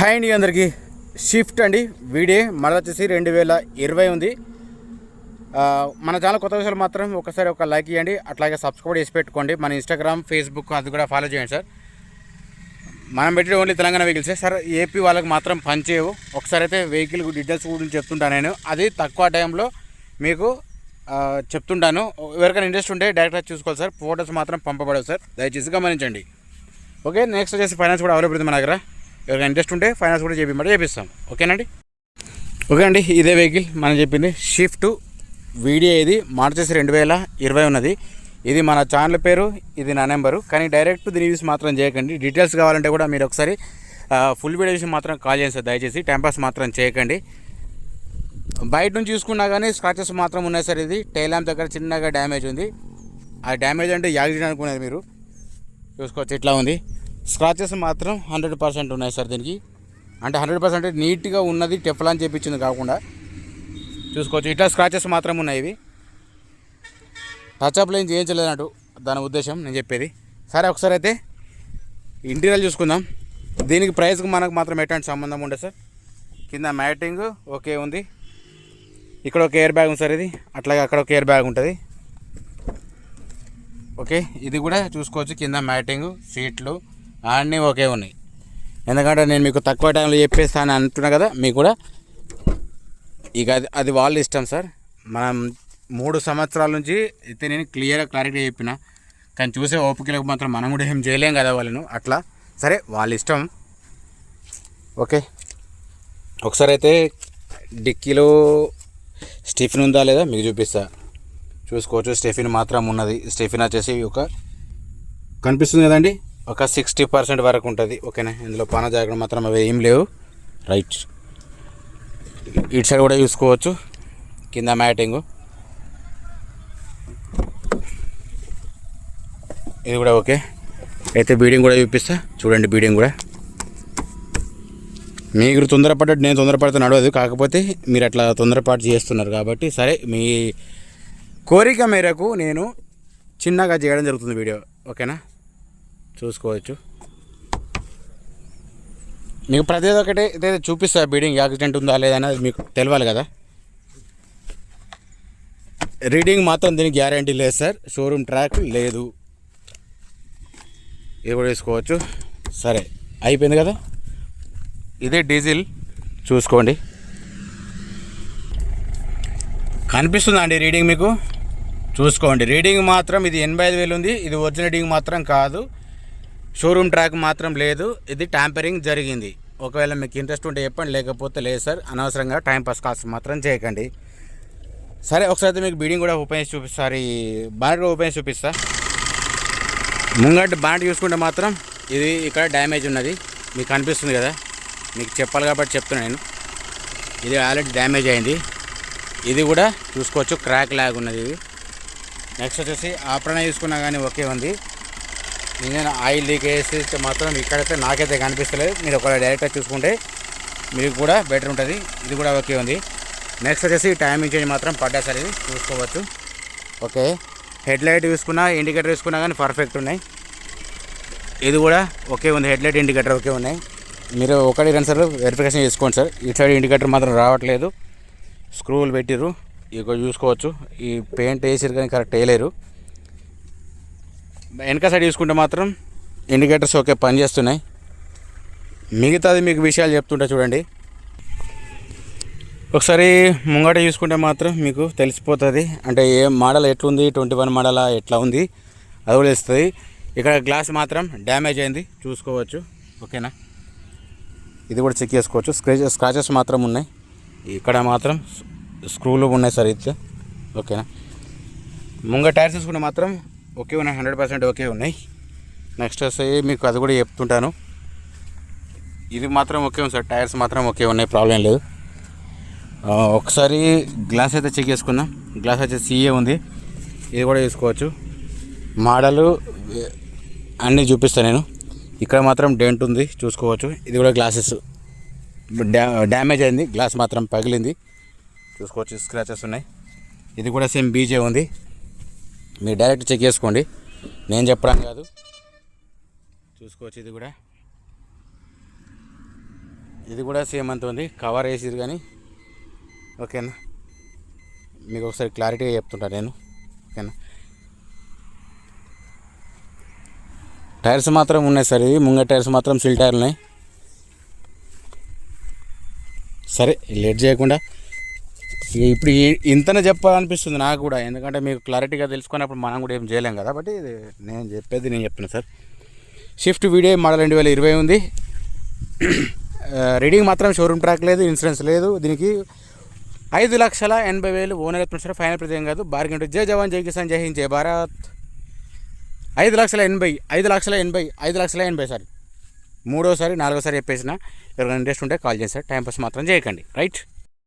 Hi అండి అందరికీ shift అండి వీడియో మళ్ళీ వచ్చేసి 2020 ఉంది. మన ఛానల్ కొత్త విషయాలు మాత్రం ఒకసారి ఒక లైక్ ఇవ్వండి, అట్లాగే సబ్స్క్రైబ్ చేసి పెట్టుకోండి. మన ఇన్స్టాగ్రామ్ ఫేస్బుక్ అది కూడా ఫాలో చేయండి సార్. మనం పెట్టే ఓన్లీ తెలంగాణ వెహికల్సే సార్. ఏపీ వాళ్ళకి మాత్రం పనిచేయవు. ఒకసారి అయితే వెహికల్ డీటెయిల్స్ గురించి చెప్తుంటాను నేను, అది తక్కువ టైంలో మీకు చెప్తుంటాను. ఎవరికైనా ఇంట్రెస్ట్ ఉంటే డైరెక్ట్గా చూసుకోవాలి సార్. ఫోటోస్ మాత్రం పంపబడవు సార్, దయచేసి గమనించండి. ఓకే, నెక్స్ట్ వచ్చేసి ఫైనాన్స్ కూడా అవైలబుల్ ఉంది మన దగ్గర. ఎవరికైనా ఇంట్రెస్ట్ ఉంటే ఫైనాన్స్ కూడా చేపిస్తాం. ఓకేనండి. ఓకే అండి, ఇదే వెహికల్ మనం చెప్పింది షిఫ్ట్ వీడియో. ఇది మార్చేసి 2020 ఉన్నది. ఇది మన ఛానల్ పేరు, ఇది నా నెంబరు. కానీ డైరెక్ట్ దీని యూస్ మాత్రం చేయకండి. డీటెయిల్స్ కావాలంటే కూడా మీరు ఒకసారి ఫుల్ వీడియో చూసి మాత్రం కాల్ చేయండి సార్. దయచేసి టైంపాస్ మాత్రం చేయకండి. బయట నుంచి చూసుకున్నా కానీ స్క్రాచెస్ మాత్రం ఉన్నాయి సార్. ఇది టైల్ ల్యాంప్ దగ్గర చిన్నగా డ్యామేజ్ ఉంది. ఆ డ్యామేజ్ అంటే యాక్సిడెంట్ అనుకునేది, మీరు చూసుకోవచ్చు. ఇట్లా ఉంది. స్క్రాచెస్ మాత్రం 100% ఉన్నాయి సార్ దీనికి. అంటే 100% నీట్గా ఉన్నది, టెఫ్లాన్ చేయించింది కాకుండా చూసుకోవచ్చు. ఇట్లా స్క్రాచెస్ మాత్రం ఉన్నాయి. ఇవి టచ్అప్ లైన్ చేయించలేదన్నట్టు దాని ఉద్దేశం నేను చెప్పేది. సరే, ఒకసారి అయితే ఇంటీరియర్ చూసుకుందాం. దీనికి ప్రైస్కి మనకు మాత్రం ఎటువంటి సంబంధం ఉండదు సార్. కింద మ్యాటింగ్ ఓకే ఉంది. ఇక్కడ ఒక ఎయిర్ బ్యాగ్ ఉంది సార్. ఇది అట్లాగే అక్కడ ఒక ఎయిర్ బ్యాగ్ ఉంటుంది. ఓకే, ఇది కూడా చూసుకోవచ్చు. కింద మ్యాటింగ్, సీట్లు అన్నీ ఓకే ఉన్నాయి. ఎందుకంటే నేను మీకు తక్కువ టైంలో చెప్పేస్తాను అంటున్నా కదా, మీకు కూడా ఇక అది వాళ్ళ ఇష్టం సార్. మనం 3 సంవత్సరాల నుంచి అయితే నేను క్లారిటీ చెప్పిన, కానీ చూసే ఓపికలకు మాత్రం మనం కూడా ఏం చేయలేం కదా వాళ్ళను. అట్లా సరే, వాళ్ళ ఇష్టం. ఓకే, ఒకసారి అయితే డిక్కీలో స్టిఫిన్ ఉందా లేదా మీకు చూపిస్తా. చూసుకోవచ్చు, స్టెఫిన్ మాత్రం ఉన్నది. స్టెఫిన్ వచ్చేసి కనిపిస్తుంది కదండి, ఒక 60% వరకు ఉంటుంది. ఓకేనా, ఇందులో పాన జాగ్రత్త మాత్రం అవి ఏం లేవు. రైట్, ఇటు సైడ్ కూడా చూసుకోవచ్చు. కింద మ్యాటింగ్, ఇది కూడా ఓకే. అయితే బీడింగ్ కూడా చూపిస్తా చూడండి. బీడింగ్ కూడా మీరు తొందరపడ్డట్టు నేను తొందరపడితే నడవదు. కాకపోతే మీరు అట్లా తొందరపాటు చేస్తున్నారు కాబట్టి సరే, మీ కోరిక మేరకు నేను చిన్నగా చేయడం జరుగుతుంది వీడియో. ఓకేనా, చూసుకోవచ్చు. మీకు ప్రతి ఒక్కటి అయితే చూపిస్తా. బీడింగ్ యాక్సిడెంట్ ఉందా లేదా అనేది మీకు తెలియాలి కదా. రీడింగ్ మాత్రం దీనికి గ్యారంటీ లేదు సార్. షోరూమ్ ట్రాక్ లేదు. ఇది కూడా వేసుకోవచ్చు. సరే, అయిపోయింది కదా. ఇదే డీజిల్, చూసుకోండి. కనిపిస్తుందా అండి రీడింగ్ మీకు? చూసుకోండి. రీడింగ్ మాత్రం ఇది 85,000 ఉంది. ఇది ఒరిజినల్ రీడింగ్ మాత్రం కాదు. షోరూమ్ ట్రాక్ మాత్రం లేదు. ఇది ట్యాంపరింగ్ జరిగింది. ఒకవేళ మీకు ఇంట్రెస్ట్ ఉంటే చెప్పండి, లేకపోతే లేదు సార్. అనవసరంగా టైంపాస్ కాస్ట్ మాత్రం చేయకండి. సరే, ఒకసారి మీకు బీడింగ్ కూడా ఓపెన్ చేసి చూపిస్తా. బాండ్ కూడా ఓపెన్ చేసి చూపిస్తా. ముంగట్ బాండ్ చూసుకుంటే మాత్రం ఇది ఇక్కడ డ్యామేజ్ ఉన్నది. మీకు కనిపిస్తుంది కదా, మీకు చెప్పాలి కాబట్టి చెప్తున్నాను నేను. ఇది ఆల్రెడీ డ్యామేజ్ అయింది. ఇది కూడా చూసుకోవచ్చు, క్రాక్ లాగ్ ఉన్నది ఇది. నెక్స్ట్ వచ్చేసి ఆపరణ చూసుకున్నా కానీ ఓకే ఉంది. నేను ఆయిల్ లీక్ వేసి మాత్రం ఇక్కడైతే నాకైతే కనిపిస్తలేదు. మీరు ఒకవేళ డైరెక్ట్గా చూసుకుంటే మీకు కూడా బెటర్ ఉంటుంది. ఇది కూడా ఓకే ఉంది. నెక్స్ట్ వచ్చేసి టైమింగ్ చేంజ్ మాత్రం పడ్డా సార్, ఇది చూసుకోవచ్చు. ఓకే, హెడ్ లైట్ చూసుకున్నా, ఇండికేటర్ చూసుకున్నా కానీ పర్ఫెక్ట్ ఉన్నాయి. ఇది కూడా ఓకే ఉంది. హెడ్ లైట్, ఇండికేటర్ ఓకే ఉన్నాయి. మీరు 1-2 సార్లు వెరిఫికేషన్ చేసుకోండి సార్. ఈ సైడ్ ఇండికేటర్ మాత్రం రావట్లేదు. స్క్రూలు పెట్టిర్రు, ఇక చూసుకోవచ్చు. ఈ పెయింట్ వేసిరు కానీ కరెక్ట్ వేయలేరు. వెనక సైడ్ చూసుకుంటే మాత్రం ఇండికేటర్స్ ఓకే పనిచేస్తున్నాయి. మిగతాది మీకు విషయాలు చెప్తుంటా చూడండి. ఒకసారి ముంగట చూసుకుంటే మాత్రం మీకు తెలిసిపోతుంది. అంటే ఏ మోడల్ ఎట్లుంది, 21 మోడల్ ఎట్లా ఉంది అది కూడా తెలుస్తుంది. ఇక్కడ గ్లాస్ మాత్రం డ్యామేజ్ అయింది, చూసుకోవచ్చు. ఓకేనా, ఇది కూడా చెక్ చేసుకోవచ్చు. స్క్రాచెస్ మాత్రం ఉన్నాయి. ఇక్కడ మాత్రం స్క్రూలు ఉన్నాయి సార్. ఇది ఓకేనా. ముంగ టైర్స్ చూసుకుంటే మాత్రం ఓకే ఉన్నాయి, 100% ఓకే ఉన్నాయి. నెక్స్ట్ వస్తే మీకు అది కూడా చెప్తుంటాను. ఇది మాత్రం ఓకే ఉంది సార్. టైర్స్ మాత్రం ఓకే ఉన్నాయి, ప్రాబ్లం లేదు. ఒకసారి గ్లాస్ అయితే చెక్ చేసుకుందాం. గ్లాస్ వచ్చేసి CA ఉంది. ఇది కూడా చూసుకోవచ్చు. మోడలు అన్నీ చూపిస్తాను నేను. ఇక్కడ మాత్రం డెంట్ ఉంది, చూసుకోవచ్చు. ఇది కూడా గ్లాసెస్ డ్యామేజ్ అయింది. గ్లాస్ మాత్రం పగిలింది, చూసుకోవచ్చు. స్క్రాచెస్ ఉన్నాయి. ఇది కూడా సేమ్ BJ ఉంది. మీరు డైరెక్ట్ చెక్ చేసుకోండి, నేను చెప్పడం కాదు. చూసుకోవచ్చు. ఇది కూడా ఇది కూడా సేమ్ అంత ఉంది, కవర్ వేసిరు కానీ ఓకేనా. మీకు ఒకసారి క్లారిటీగా చెప్తుంటా నేను, ఓకేనా. టైర్స్ మాత్రం ఉన్నాయి సార్, ఇవి ముంగ టైర్స్ మాత్రం సిల్ టైర్లు ఉన్నాయి. సరే లేట్ చేయకుండా ఇప్పుడు ఇంతనే చెప్పాలనిపిస్తుంది నాకు కూడా, ఎందుకంటే మీకు క్లారిటీగా తెలుసుకున్నప్పుడు మనం కూడా ఏం చేయలేం కదా. బట్ ఇది నేను చెప్తున్నా సార్. షిఫ్ట్ వీడియో మోడల్ 2020 ఉంది. రీడింగ్ మాత్రం షోరూమ్ ట్రాక్ లేదు, ఇన్సూరెన్స్ లేదు. దీనికి 5,80,000 ఓనర్ ఎత్తున సార్. ఫైనల్ ప్రతి ఏం కాదు, బార్గెన్. జై జవాన్, జై కిసాన్, జై హింద్, జై భారత్. 5,80,000 సార్. మూడోసారి 4ఓసారి చెప్పేసిన. ఎవరైనా ఇంట్రెస్ట్ ఉంటే కాల్ చేసి సార్. టైం పాస్ మాత్రం చేయకండి, రైట్.